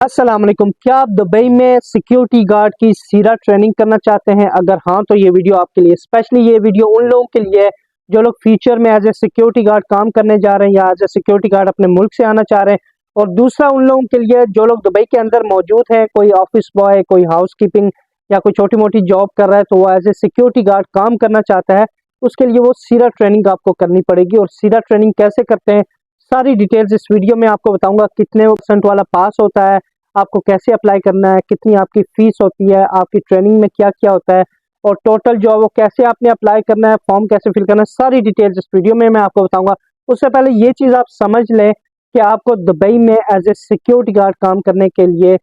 अस्सलाम वालेकुम। क्या आप दुबई में सिक्योरिटी गार्ड की सीरा ट्रेनिंग करना चाहते हैं? अगर हाँ तो ये वीडियो आपके लिए, स्पेशली ये वीडियो उन लोगों के लिए है जो लोग फ्यूचर में एज ए सिक्योरिटी गार्ड काम करने जा रहे हैं या एज ए सिक्योरिटी गार्ड अपने मुल्क से आना चाह रहे हैं। और दूसरा उन लोगों के लिए जो लोग दुबई के अंदर मौजूद हैं, कोई ऑफिस बॉय, कोई हाउस कीपिंग या कोई छोटी मोटी जॉब कर रहा है तो वो एज ए सिक्योरिटी गार्ड काम करना चाहता है। उसके लिए वो सीरा ट्रेनिंग आपको करनी पड़ेगी। और सीरा ट्रेनिंग कैसे करते हैं, सारी डिटेल्स इस वीडियो में आपको बताऊंगा। कितने % वाला पास होता है, आपको कैसे अप्लाई करना है, कितनी आपकी फीस होती है, आपकी ट्रेनिंग में क्या क्या होता है, और टोटल जो है वो कैसे आपने अप्लाई करना है, फॉर्म कैसे फिल करना है, सारी डिटेल्स इस वीडियो में मैं आपको बताऊंगा। उससे पहले ये चीज़ आप समझ लें कि आपको दुबई में एज ए सिक्योरिटी गार्ड काम करने के लिए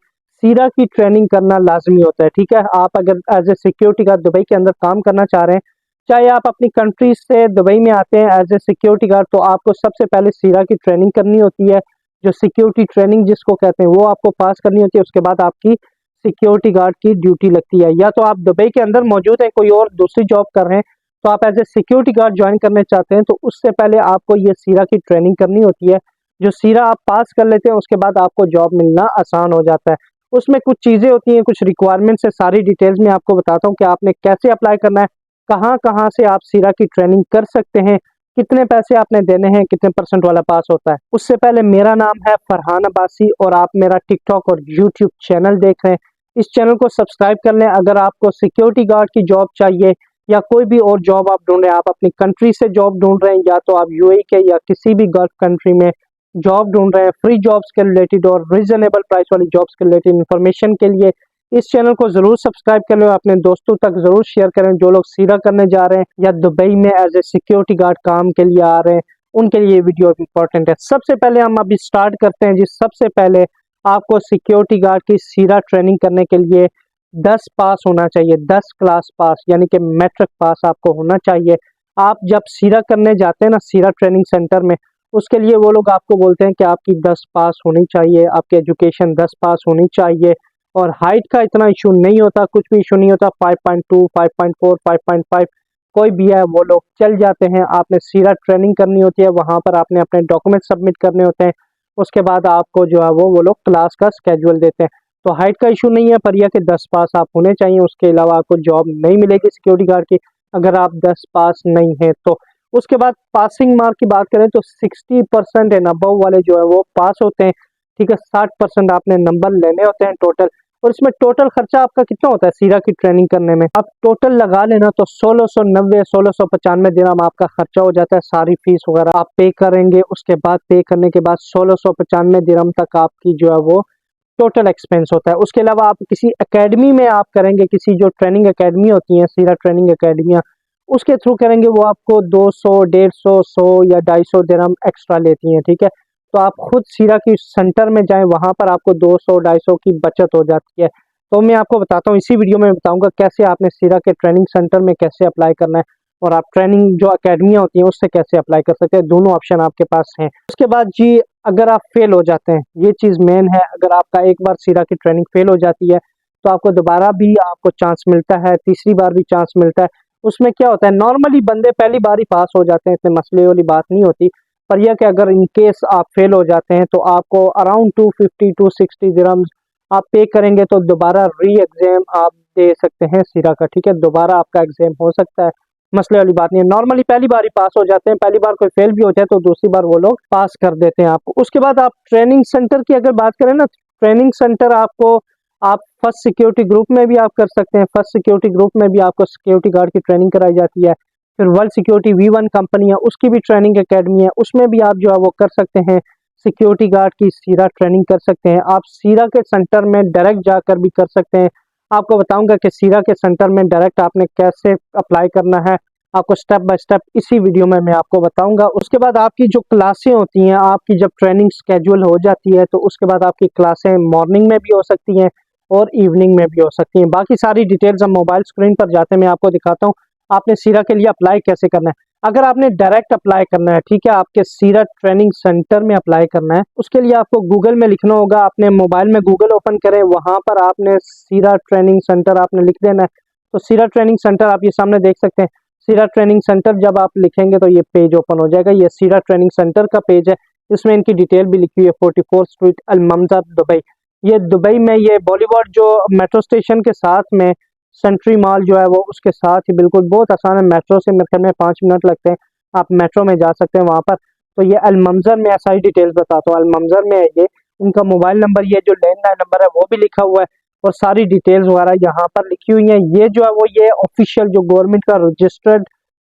सीरा की ट्रेनिंग करना लाजमी होता है। ठीक है, आप अगर as a security guard Dubai के अंदर काम करना चाह रहे हैं, चाहे आप अपनी कंट्री से दुबई में आते हैं एज ए सिक्योरिटी गार्ड, तो आपको सबसे पहले सीरा की ट्रेनिंग करनी होती है, जो सिक्योरिटी ट्रेनिंग जिसको कहते हैं, वो आपको पास करनी होती है। उसके बाद आपकी सिक्योरिटी गार्ड की ड्यूटी लगती है। या तो आप दुबई के अंदर मौजूद हैं, कोई और दूसरी जॉब कर रहे हैं, तो आप as a security guard join करना चाहते हैं, तो उससे पहले आपको ये सीरा की ट्रेनिंग करनी होती है। जो सीरा आप पास कर लेते हैं, उसके बाद आपको जॉब मिलना आसान हो जाता है। उसमें कुछ चीज़ें होती हैं, कुछ रिक्वायरमेंट्स है, सारी डिटेल्स में आपको बताता हूँ कि आपने कैसे अप्लाई करना है, कहाँ कहाँ से आप सीरा की ट्रेनिंग कर सकते हैं, कितने पैसे आपने देने हैं, कितने % वाला पास होता है। उससे पहले मेरा नाम है फरहान अब्बासी और आप मेरा टिकटॉक और यूट्यूब चैनल देख रहे हैं। इस चैनल को सब्सक्राइब कर लें। अगर आपको सिक्योरिटी गार्ड की जॉब चाहिए या कोई भी और जॉब आप ढूंढ रहे हैं, आप अपनी कंट्री से जॉब ढूंढ रहे हैं या तो आप यूएई के या किसी भी गल्फ कंट्री में जॉब ढूंढ रहे हैं, फ्री जॉब्स के रिलेटेड और रिजनेबल प्राइस वाली जॉब्स के रिलेटेड इन्फॉर्मेशन के लिए इस चैनल को जरूर सब्सक्राइब कर लो। अपने दोस्तों तक जरूर शेयर करें जो लोग सीरा करने जा रहे हैं या दुबई में एज ए सिक्योरिटी गार्ड काम के लिए आ रहे हैं, उनके लिए ये वीडियो इंपॉर्टेंट है। सबसे पहले हम अभी स्टार्ट करते हैं जी। सबसे पहले आपको सिक्योरिटी गार्ड की सीरा ट्रेनिंग करने के लिए 10 पास होना चाहिए, 10 क्लास पास यानी कि मैट्रिक पास आपको होना चाहिए। आप जब सीरा करने जाते हैं ना, सीरा ट्रेनिंग सेंटर में, उसके लिए वो लोग आपको बोलते हैं कि आपकी 10 पास होनी चाहिए, आपकी एजुकेशन 10 पास होनी चाहिए। और हाइट का इतना इशू नहीं होता, कुछ भी इशू नहीं होता। 5.2, 5.4, 5.5 कोई भी है, वो लोग चल जाते हैं। आपने सीरा ट्रेनिंग करनी होती है, वहाँ पर आपने अपने डॉक्यूमेंट सबमिट करने होते हैं। उसके बाद आपको जो है वो लोग क्लास का स्केड्यूल देते हैं। तो हाइट का इशू नहीं है, पर यह कि 10 पास आप होने चाहिए। उसके अलावा आपको जॉब नहीं मिलेगी सिक्योरिटी गार्ड की अगर आप 10 पास नहीं है तो। उसके बाद पासिंग मार्क की बात करें तो 60% एंड अबव वाले जो है वो पास होते हैं। ठीक है, 60% आपने नंबर लेने होते हैं टोटल। और इसमें टोटल खर्चा आपका कितना होता है सीरा की ट्रेनिंग करने में, आप टोटल लगा लेना तो 1690 1695 दिरहम आपका खर्चा हो जाता है। सारी फीस वगैरह आप पे करेंगे, उसके बाद पे करने के बाद 1695 दिरहम तक आपकी जो है वो टोटल एक्सपेंस होता है। उसके अलावा आप किसी एकेडमी में आप करेंगे, किसी जो ट्रेनिंग एकेडमी होती हैं, सीरा ट्रेनिंग एकेडमियाँ, उसके थ्रू करेंगे, वो आपको 200, 150, 100 या 250 दिरहम एक्स्ट्रा लेती हैं। ठीक है, तो आप खुद सीरा की सेंटर में जाएं, वहां पर आपको 200, 250 की बचत हो जाती है। तो मैं आपको बताता हूँ, इसी वीडियो में बताऊंगा कैसे आपने सीरा के ट्रेनिंग सेंटर में कैसे अप्लाई करना है और आप ट्रेनिंग जो अकेडमियाँ होती हैं उससे कैसे अप्लाई कर सकते हैं। दोनों ऑप्शन आपके पास हैं। उसके बाद जी, अगर आप फेल हो जाते हैं, ये चीज़ मेन है, अगर आपका एक बार सीरा की ट्रेनिंग फेल हो जाती है तो आपको दोबारा भी आपको चांस मिलता है, तीसरी बार भी चांस मिलता है। उसमें क्या होता है, नॉर्मली बंदे पहली बार ही पास हो जाते हैं, इतने मसले वाली बात नहीं होती। पर यह कि अगर इन केस आप फेल हो जाते हैं तो आपको अराउंड 250 260 दिरहम्स आप पे करेंगे तो दोबारा री एग्जाम आप दे सकते हैं सीरा का। ठीक है, दोबारा आपका एग्जाम हो सकता है, मसले वाली बात नहीं है। नॉर्मली पहली बार ही पास हो जाते हैं, पहली बार कोई फेल भी हो जाए तो दूसरी बार वो लोग पास कर देते हैं आपको। उसके बाद आप ट्रेनिंग सेंटर की अगर बात करें ना, ट्रेनिंग सेंटर आपको, आप फर्स्ट सिक्योरिटी ग्रुप में भी आप कर सकते हैं। फर्स्ट सिक्योरिटी ग्रुप में भी आपको सिक्योरिटी गार्ड की ट्रेनिंग कराई जाती है। फिर वर्ल्ड सिक्योरिटी V1 कंपनी है, उसकी भी ट्रेनिंग एकेडमी है, उसमें भी आप जो है वो कर सकते हैं, सिक्योरिटी गार्ड की सीरा ट्रेनिंग कर सकते हैं। आप सीरा के सेंटर में डायरेक्ट जाकर भी कर सकते हैं। आपको बताऊंगा कि सीरा के सेंटर में डायरेक्ट आपने कैसे अप्लाई करना है, आपको स्टेप बाय स्टेप इसी वीडियो में मैं आपको बताऊंगा। उसके बाद आपकी जो क्लासें होती हैं, आपकी जब ट्रेनिंग स्केड्यूल हो जाती है तो उसके बाद आपकी क्लासें मॉर्निंग में भी हो सकती हैं और इवनिंग में भी हो सकती हैं। बाकी सारी डिटेल्स हम मोबाइल स्क्रीन पर जाते हैं, मैं आपको दिखाता हूँ आपने सीरा के लिए अप्लाई कैसे करना है। अगर आपने डायरेक्ट अप्लाई करना है, ठीक है, आपके सीरा ट्रेनिंग सेंटर में अप्लाई करना है, उसके लिए आपको गूगल में लिखना होगा। अपने मोबाइल में गूगल ओपन करें, वहां पर आपने सीरा ट्रेनिंग सेंटर आपने लिख देना है। तो सीरा ट्रेनिंग सेंटर आप ये सामने देख सकते हैं। सीरा ट्रेनिंग सेंटर जब आप लिखेंगे तो ये पेज ओपन हो जाएगा। ये सीरा ट्रेनिंग सेंटर का पेज है, इसमें इनकी डिटेल भी लिखी हुई है, 44 स्ट्रीट अल ममजा दुबई। ये दुबई में ये बॉलीवुड जो मेट्रो स्टेशन के साथ में सेंट्री मॉल जो है वो उसके साथ ही बिल्कुल बहुत आसान है। मेट्रो से मेरे ख्याल में 5 मिनट लगते हैं, आप मेट्रो में जा सकते हैं वहाँ पर। तो ये अलमंजर में सारी डिटेल्स बताता हूँ। अलमंजर में है ये, उनका मोबाइल नंबर, ये जो लैंडलाइन नंबर है वो भी लिखा हुआ है और सारी डिटेल्स वगैरह यहाँ पर लिखी हुई है। ये जो है वो ये ऑफिशियल जो गवर्नमेंट का रजिस्टर्ड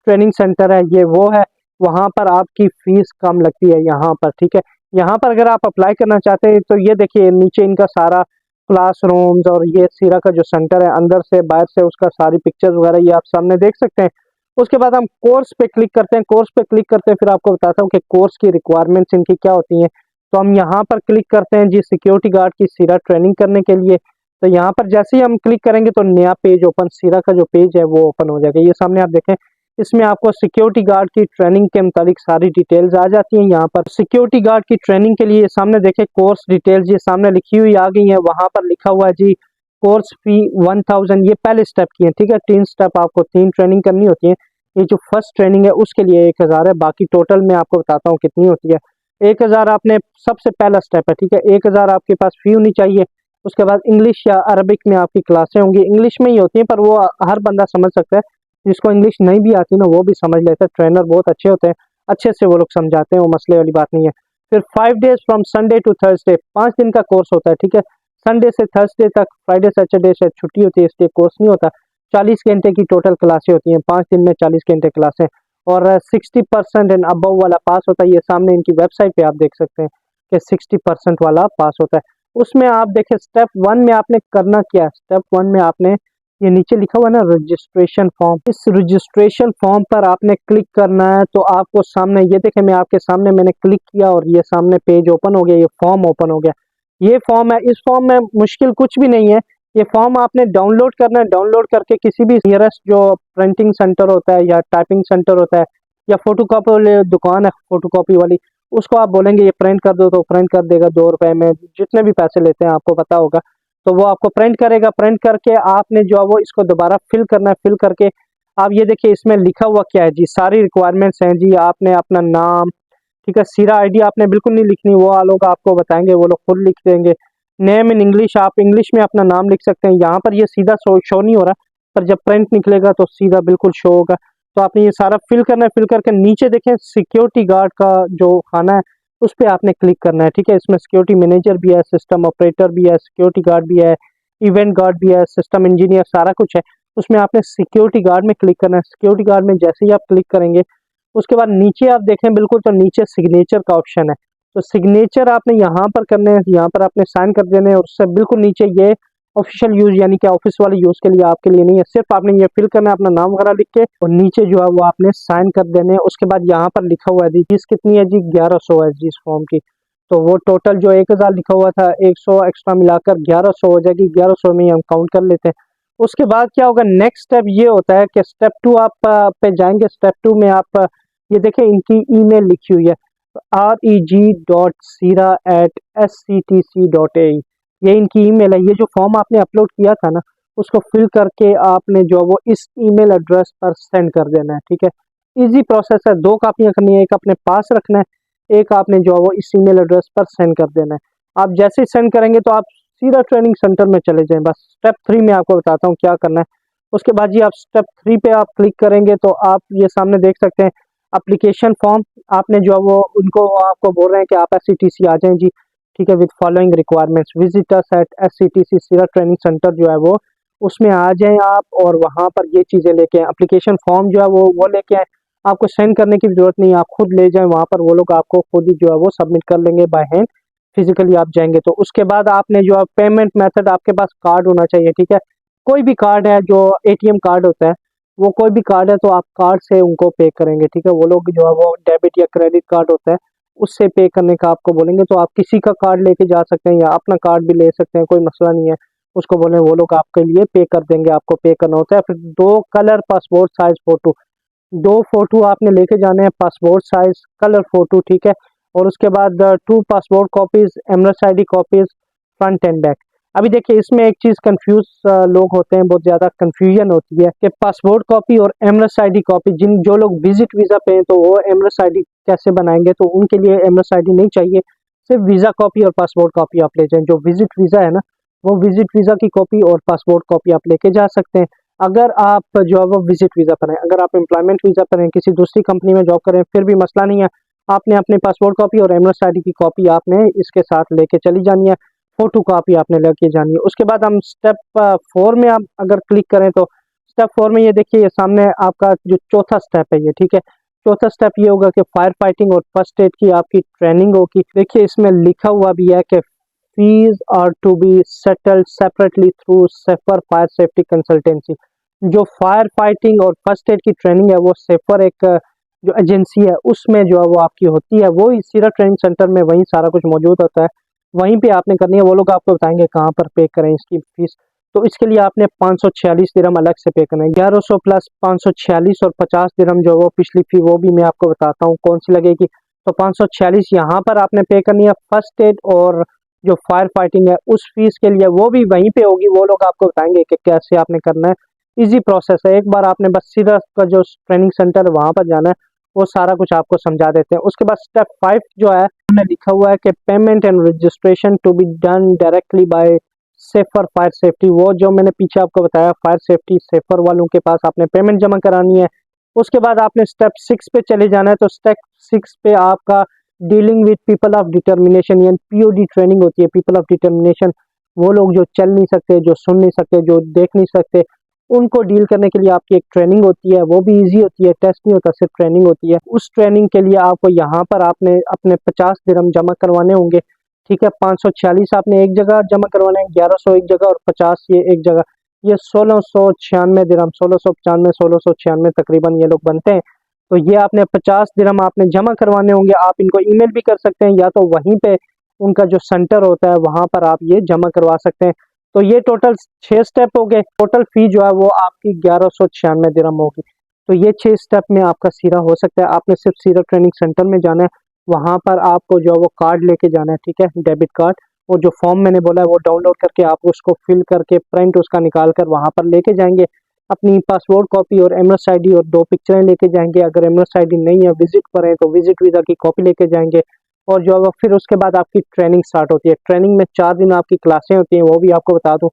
ट्रेनिंग सेंटर है ये वो है। वहाँ पर आपकी फीस कम लगती है यहाँ पर, ठीक है। यहाँ पर अगर आप अप्लाई करना चाहते हैं तो ये देखिए नीचे इनका सारा क्लासरूम्स और ये सीरा का जो सेंटर है अंदर से बाहर से उसका सारी पिक्चर्स वगैरह ये आप सामने देख सकते हैं। उसके बाद हम कोर्स पे क्लिक करते हैं। कोर्स पे क्लिक करते हैं फिर आपको बताता हूँ कि कोर्स की रिक्वायरमेंट्स इनकी क्या होती हैं। तो हम यहाँ पर क्लिक करते हैं जी सिक्योरिटी गार्ड की सीरा ट्रेनिंग करने के लिए। तो यहाँ पर जैसे ही हम क्लिक करेंगे तो नया पेज ओपन, सीरा का जो पेज है वो ओपन हो जाएगा। ये सामने आप देखें, इसमें आपको सिक्योरिटी गार्ड की ट्रेनिंग के मुताबिक सारी डिटेल्स आ जाती हैं। यहाँ पर सिक्योरिटी गार्ड की ट्रेनिंग के लिए सामने देखें कोर्स डिटेल्स ये सामने लिखी हुई आ गई है। वहाँ पर लिखा हुआ है जी कोर्स फी 1000, ये पहले स्टेप की है, ठीक है। 3 स्टेप, आपको 3 ट्रेनिंग करनी होती है। ये जो फर्स्ट ट्रेनिंग है उसके लिए 1000 है, बाकी टोटल में आपको बताता हूँ कितनी होती है। 1000 आपने, सबसे पहला स्टेप है, ठीक है। 1000 आपके पास फी होनी चाहिए। उसके बाद इंग्लिश या अरबिक में आपकी क्लासें होंगी, इंग्लिश में ही होती हैं पर वो हर बंदा समझ सकता है। जिसको इंग्लिश नहीं भी आती ना वो भी समझ लेता है। ट्रेनर बहुत अच्छे होते हैं, अच्छे से वो लोग समझाते हैं, वो मसले वाली बात नहीं है। फिर 5 days from Sunday to Thursday, 5 दिन का कोर्स होता है, ठीक है। संडे से थर्सडे तक, फ्राइडे सैटरडे से छुट्टी होती है इसलिए कोर्स नहीं होता। 40 घंटे की टोटल क्लासें होती हैं, 5 दिन में 40 घंटे क्लासें। और 60% एंड अबव वाला पास होता है। ये सामने इनकी वेबसाइट पे आप देख सकते हैं कि 60% वाला पास होता है। उसमें आप देखें स्टेप 1 में आपने करना क्या है। स्टेप 1 में आपने, ये नीचे लिखा हुआ है ना रजिस्ट्रेशन फॉर्म, इस रजिस्ट्रेशन फॉर्म पर आपने क्लिक करना है। तो आपको सामने ये देखें, मैं आपके सामने मैंने क्लिक किया और ये सामने पेज ओपन हो गया, ये फॉर्म ओपन हो गया। ये फॉर्म है, इस फॉर्म में मुश्किल कुछ भी नहीं है। ये फॉर्म आपने डाउनलोड करना है। डाउनलोड करके किसी भी नियरेस्ट जो प्रिंटिंग सेंटर होता है या टाइपिंग सेंटर होता है या फोटोकॉपी वाली दुकान है फोटोकॉपी वाली, उसको आप बोलेंगे ये प्रिंट कर दो तो प्रिंट कर देगा 2 रुपए में, जितने भी पैसे लेते हैं आपको पता होगा। तो वो आपको प्रिंट करेगा। प्रिंट करके आपने जो है वो इसको दोबारा फिल करना है। फिल करके आप ये देखिए इसमें लिखा हुआ क्या है जी, सारी रिक्वायरमेंट्स हैं जी। आपने अपना नाम, ठीक है, सीरा आईडी आपने बिल्कुल नहीं लिखनी, वो लोग आपको बताएंगे, वो लोग खुद लिख देंगे। नेम इन इंग्लिश, आप इंग्लिश में अपना नाम लिख सकते हैं। यहाँ पर ये सीधा शो नहीं हो रहा, पर जब प्रिंट निकलेगा तो सीधा बिल्कुल शो होगा। तो आपने ये सारा फिल करना है। फिल करके नीचे देखें सिक्योरिटी गार्ड का जो खाना है उस पर आपने क्लिक करना है, ठीक है। इसमें सिक्योरिटी मैनेजर भी है, सिस्टम ऑपरेटर भी है, सिक्योरिटी गार्ड भी है, इवेंट गार्ड भी है, सिस्टम इंजीनियर, सारा कुछ है। उसमें आपने सिक्योरिटी गार्ड में क्लिक करना है। सिक्योरिटी गार्ड में जैसे ही आप क्लिक करेंगे उसके बाद नीचे आप देखें बिल्कुल तो नीचे सिग्नेचर का ऑप्शन है। तो सिग्नेचर आपने यहाँ पर करने हैं, यहाँ पर आपने साइन कर देने हैं। और उससे बिल्कुल नीचे ये ऑफिशियल यूज यानी कि ऑफिस वाले यूज के लिए आपके लिए नहीं है, सिर्फ आपने ये फिल करना है अपना नाम वगैरह लिख के और नीचे जो है वो आपने साइन कर देने हैं। उसके बाद यहाँ पर लिखा हुआ है जी फीस कितनी है जी, 1100 है जी इस फॉर्म की। तो वो टोटल जो 1000 लिखा हुआ था 100 एक्स्ट्रा मिलाकर 1100 हो जाएगी। 1100 में ही हम काउंट कर लेते हैं। उसके बाद क्या होगा, नेक्स्ट स्टेप ये होता है कि स्टेप 2 आप पे जाएंगे। स्टेप 2 में आप ये देखें इनकी ईमेल लिखी हुई है reg.sira@sctc.ae, ये इनकी ईमेल है। ये जो फॉर्म आपने अपलोड किया था ना उसको फिल करके आपने जो वो इस ईमेल एड्रेस पर सेंड कर देना है, ठीक है। इजी प्रोसेस है। 2 कापियां करनी है, एक अपने पास रखना है, एक आपने जो वो इस ईमेल एड्रेस पर सेंड कर देना है। आप जैसे ही सेंड करेंगे तो आप सीधा ट्रेनिंग सेंटर में चले जाएं। बस स्टेप 3 में आपको बताता हूँ क्या करना है। उसके बाद जी आप स्टेप 3 पे आप क्लिक करेंगे तो आप ये सामने देख सकते हैं एप्लीकेशन फॉर्म। आपने जो वो उनको आपको बोल रहे हैं कि आप SCTC आ जाएं जी, ठीक है, with following requirements visit us at SCTC Sira training centre जो है वो उसमें आ जाएं आप और वहाँ पर ये चीज़ें लेके आए। एप्लीकेशन फॉर्म जो है वो लेके आए। आपको सेंड करने की जरूरत नहीं है, आप खुद ले जाएं वहाँ पर, वो लोग आपको खुद ही जो है वो सबमिट कर लेंगे बाय हैंड। फिजिकली आप जाएंगे तो उसके बाद आपने जो है पेमेंट मेथड, आपके पास कार्ड होना चाहिए, ठीक है। कोई भी कार्ड है, जो ATM कार्ड होता है वो कोई भी कार्ड है तो आप कार्ड से उनको पे करेंगे, ठीक है। वो लोग जो है वो डेबिट या क्रेडिट कार्ड होता है उससे पे करने का आपको बोलेंगे। तो आप किसी का कार्ड लेके जा सकते हैं या अपना कार्ड भी ले सकते हैं, कोई मसला नहीं है। उसको बोले वो लोग आपके लिए पे कर देंगे, आपको पे करना होता है। फिर 2 colour passport size photo, 2 photo आपने लेके जाने हैं, पासपोर्ट साइज कलर फोटो, ठीक है। और उसके बाद 2 passport copies, Emirates ID copies, front and back. अभी देखिए इसमें एक चीज कंफ्यूज लोग होते हैं, बहुत ज्यादा कंफ्यूजन होती है कि पासपोर्ट कॉपी और एमरेस ID कॉपी, जिन जो लोग विजिट वीजा पे हैं तो वो एमरेस ID कैसे बनाएंगे, तो उनके लिए एमरेस ID नहीं चाहिए। सिर्फ वीज़ा कॉपी और पासपोर्ट कॉपी आप ले जाएं। जो विजिट वीज़ा है ना, वो विजिट वीज़ा की कॉपी और पासपोर्ट कॉपी आप लेके जा सकते हैं। अगर आप जो है वो विजिट वीज़ा पर हैं, अगर आप एम्प्लॉयमेंट वीज़ा पर हैं, किसी दूसरी कंपनी में जॉब करें, फिर भी मसला नहीं है। आपने अपने पासपोर्ट कॉपी और एमएस आईडी की कॉपी आपने इसके साथ लेके चली जानी है, फोटो कॉपी आपने लेके जानी है। उसके बाद हम स्टेप 4 में आप अगर क्लिक करें तो स्टेप 4 में ये देखिए, ये सामने आपका जो चौथा स्टेप है ये, ठीक है। चौथा स्टेप ये होगा कि फायर फाइटिंग और फर्स्ट एड की आपकी ट्रेनिंग होगी। देखिए इसमें लिखा हुआ भी है कि fees are to be settled separately through safer fire safety consultancy. जो फायर फाइटिंग और फर्स्ट एड की ट्रेनिंग है वो सेफर एक जो एजेंसी है उसमें जो है वो आपकी होती है, वो सीरा ट्रेनिंग सेंटर में वहीं सारा कुछ मौजूद होता है, वहीं पे आपने करनी है। वो लोग आपको बताएंगे कहाँ पर पे करें इसकी फीस। तो इसके लिए आपने 546 दिरहम अलग से पे करना है। 1100 प्लस 546 और 50 दिरहम जो वो पिछली फी, वो भी मैं आपको बताता हूँ कौन सी लगेगी। तो 546 यहाँ पर आपने पे करनी है। फर्स्ट एड और जो फायर फाइटिंग है उस फीस के लिए वो भी वहीं पे होगी, वो लोग आपको बताएंगे कि कैसे आपने करना है। इजी प्रोसेस है, एक बार आपने बस सीधा का जो ट्रेनिंग सेंटर है वहाँ पर जाना है, वो सारा कुछ आपको समझा देते हैं। उसके बाद स्टेप 5 जो है उसमें लिखा हुआ है कि payment and registration to be done directly by safer fire safety. वो जो मैंने पीछे आपको बताया फायर सेफ्टी सेफर वालों के पास आपने पेमेंट जमा करानी है। उसके बाद आपने स्टेप 6 पे चले जाना है। तो स्टेप 6 पे आपका dealing with people of determination यानी पीओडी ट्रेनिंग होती है। पीपल ऑफ डिटर्मिनेशन वो लोग जो चल नहीं सकते, जो सुन नहीं सकते, जो देख नहीं सकते, उनको डील करने के लिए आपकी एक ट्रेनिंग होती है। वो भी इजी होती है, टेस्ट नहीं होता, सिर्फ ट्रेनिंग होती है। उस ट्रेनिंग के लिए आपको यहाँ पर आपने अपने 50 दिरहम जमा करवाने होंगे, ठीक है। 546 आपने एक जगह जमा करवाना है, 1100 एक जगह और 50 ये एक जगह। ये 1696 दिरहम, 1695 1696 तकरीबन ये लोग बनते हैं। तो ये आपने 50 दिरहम आपने जमा करवाने होंगे। आप इनको ईमेल भी कर सकते हैं या तो वहीं पे उनका जो सेंटर होता है वहां पर आप ये जमा करवा सकते हैं। तो ये टोटल 6 स्टेप हो गए। टोटल फी जो है वो आपकी 1196 दिरहम होगी। तो ये 6 स्टेप में आपका सीरा हो सकता है। आपने सिर्फ सीरा ट्रेनिंग सेंटर में जाना है, वहां पर आपको जो है वो कार्ड लेके जाना है, ठीक है, डेबिट कार्ड। और जो फॉर्म मैंने बोला है वो डाउनलोड करके आप उसको फिल करके प्रिंट उसका निकाल कर वहां पर लेके जाएंगे। अपनी पासपोर्ट कॉपी और एमएस आईडी और 2 पिक्चरें लेके जाएंगे। अगर एमएस आईडी नहीं है, विजिट पर है, तो विजिट वीजा की कॉपी लेके जाएंगे। और जो है फिर उसके बाद आपकी ट्रेनिंग स्टार्ट होती है। ट्रेनिंग में 4 दिन आपकी क्लासें होती हैं, वो भी आपको बता दूं।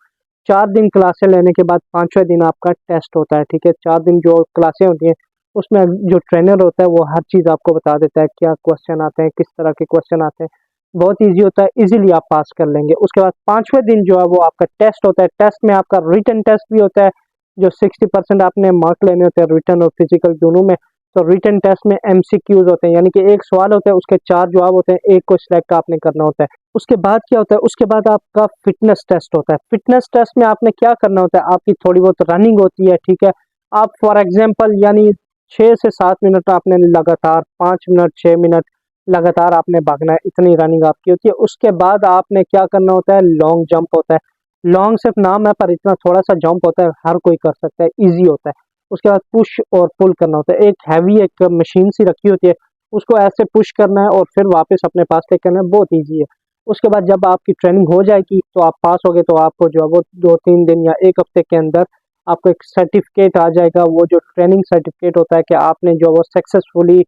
4 दिन क्लासें लेने के बाद 5वें दिन आपका टेस्ट होता है, ठीक है। 4 दिन जो क्लासें होती हैं उसमें जो ट्रेनर होता है वो हर चीज़ आपको बता देता है, क्या क्वेश्चन आते हैं, किस तरह के क्वेश्चन आते हैं। बहुत ईजी होता है, इजीली आप पास कर लेंगे। उसके बाद 5वें दिन जो है वो आपका टेस्ट होता है। टेस्ट में आपका रिटन टेस्ट भी होता है, जो 60% आपने मार्क लेने होते हैं रिटन और फिजिकल दोनों में। तो रिटन टेस्ट में एमसीक्यूज होते हैं, यानी कि एक सवाल होता है, उसके 4 जवाब होते हैं, एक को सिलेक्ट आपने करना होता है। उसके बाद क्या होता है, उसके बाद आपका फिटनेस टेस्ट होता है। फिटनेस टेस्ट में आपने क्या करना होता है, आपकी थोड़ी बहुत रनिंग होती है, ठीक है। आप फॉर एग्जाम्पल यानी 6 से 7 मिनट आपने लगातार, 5 मिनट 6 मिनट लगातार आपने भागना है, इतनी रनिंग आपकी होती है। उसके बाद आपने क्या करना होता है, लॉन्ग जंप होता है। लॉन्ग सिर्फ नाम है पर इतना थोड़ा सा जंप होता है, हर कोई कर सकता है, इजी होता है। उसके बाद पुश और पुल करना होता है। एक हैवी एक मशीन सी रखी होती है, उसको ऐसे पुश करना है और फिर वापस अपने पास लेकर करना है, बहुत ईजी है। उसके बाद जब आपकी ट्रेनिंग हो जाएगी तो आप पास हो गए, तो आपको जो है वो 2-3 दिन या 1 हफ्ते के अंदर आपको एक सर्टिफिकेट आ जाएगा। वो जो ट्रेनिंग सर्टिफिकेट होता है कि आपने जो वो सक्सेसफुली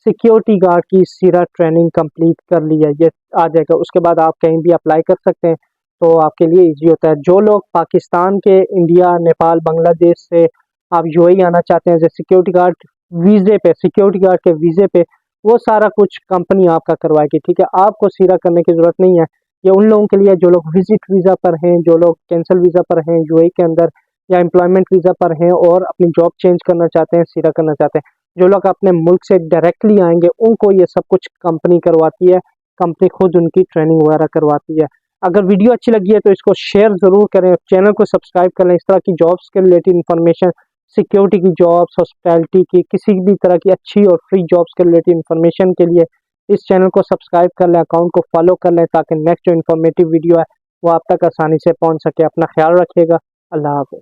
सिक्योरिटी गार्ड की सीरा ट्रेनिंग कंप्लीट कर ली है, ये आ जाएगा। उसके बाद आप कहीं भी अप्लाई कर सकते हैं, तो आपके लिए इजी होता है। जो लोग पाकिस्तान के, इंडिया, नेपाल, बांग्लादेश से आप यूएई आना चाहते हैं एज ए सिक्योरिटी गार्ड वीज़े पे, सिक्योरिटी गार्ड के वीज़े पे, वो सारा कुछ कंपनी आपका करवाएगी, ठीक है। आपको सीरा करने की ज़रूरत नहीं है। ये उन लोगों के लिए जो लोग विजिट वीज़ा पर हैं, जो लोग कैंसिल वीज़ा पर हैं यूएई के अंदर, या एम्प्लॉयमेंट वीज़ा पर हैं और अपनी जॉब चेंज करना चाहते हैं, सीरा करना चाहते हैं। जो लोग अपने मुल्क से डायरेक्टली आएंगे उनको ये सब कुछ कंपनी करवाती है। कंपनी खुद उनकी ट्रेनिंग वगैरह करवाती है। अगर वीडियो अच्छी लगी है तो इसको शेयर ज़रूर करें, चैनल को सब्सक्राइब कर लें। इस तरह की जॉब्स के रिलेटेड इन्फॉर्मेशन, सिक्योरिटी की जॉब्स, हॉस्पिटैलिटी की, किसी भी तरह की अच्छी और फ्री जॉब्स के रिलेटेड इन्फॉर्मेशन के लिए इस चैनल को सब्सक्राइब कर लें, अकाउंट को फॉलो कर लें, ताकि नेक्स्ट जो इन्फॉर्मेटिव वीडियो है वो आप तक आसानी से पहुंच सके। अपना ख्याल रखिएगा। अल्लाह हाफ़िज़।